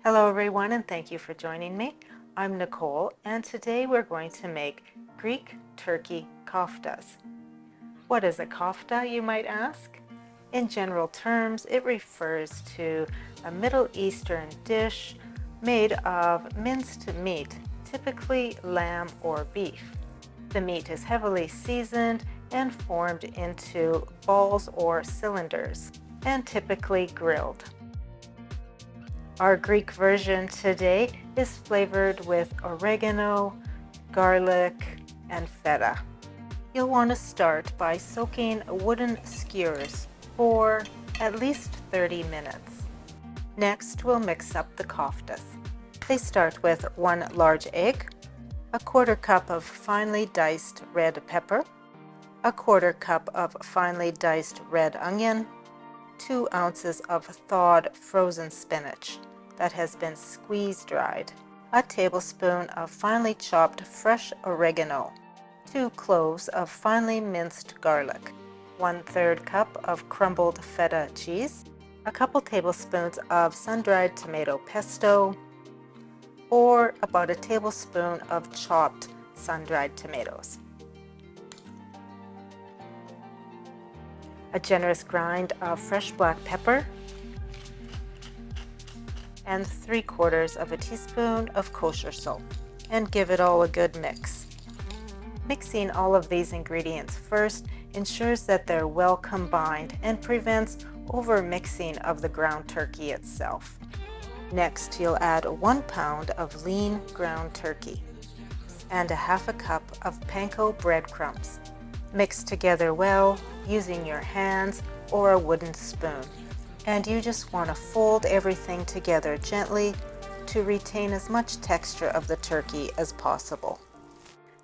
Hello everyone, and thank you for joining me. I'm Nicole, and today we're going to make Greek turkey koftas. What is a kofta, you might ask? In general terms, it refers to a Middle Eastern dish made of minced meat, typically lamb or beef. The meat is heavily seasoned and formed into balls or cylinders, and typically grilled. Our Greek version today is flavored with oregano, garlic, and feta. You'll want to start by soaking wooden skewers for at least 30 minutes. Next, we'll mix up the koftas. They start with 1 large egg, a 1/4 cup of finely diced red pepper, a 1/4 cup of finely diced red onion, 2 ounces of thawed frozen spinach that has been squeeze dried, a tablespoon of finely chopped fresh oregano, 2 cloves of finely minced garlic, 1/3 cup of crumbled feta cheese, a couple tablespoons of sun-dried tomato pesto, or about a tablespoon of chopped sun-dried tomatoes. A generous grind of fresh black pepper, and 3/4 of a teaspoon of kosher salt, and give it all a good mix. Mixing all of these ingredients first ensures that they're well combined and prevents over mixing of the ground turkey itself. Next, you'll add 1 pound of lean ground turkey and a 1/2 cup of Panko breadcrumbs. Mix together well using your hands or a wooden spoon. And you just want to fold everything together gently to retain as much texture of the turkey as possible.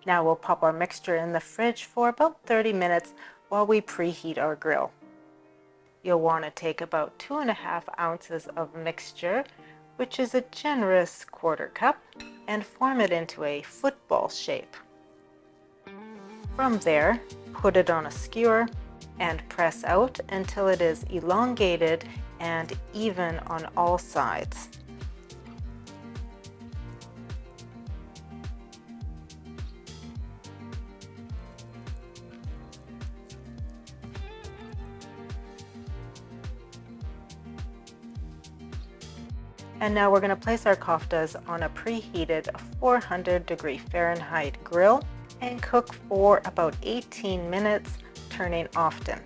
Now we'll pop our mixture in the fridge for about 30 minutes while we preheat our grill. You'll want to take about 2.5 ounces of mixture, which is a generous 1/4 cup, and form it into a football shape. From there, put it on a skewer and press out until it is elongated and even on all sides. And now we're going to place our koftas on a preheated 400-degree Fahrenheit grill and cook for about 18 minutes, turning often.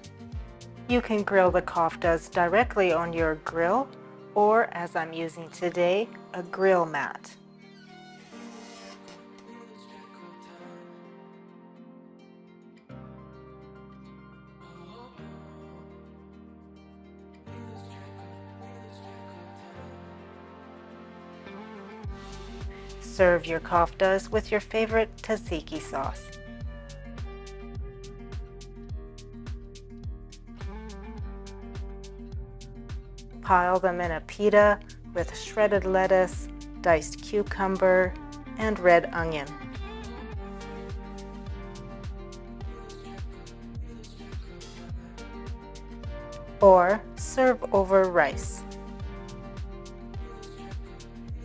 You can grill the koftas directly on your grill, or as I'm using today, a grill mat. Serve your koftas with your favorite tzatziki sauce. Pile them in a pita with shredded lettuce, diced cucumber, and red onion. Or serve over rice.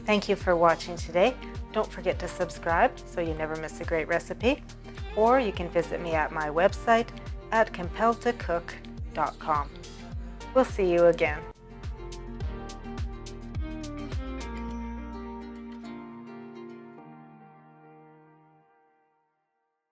Thank you for watching today. Don't forget to subscribe so you never miss a great recipe. Or you can visit me at my website at compelledtocook.com. We'll see you again.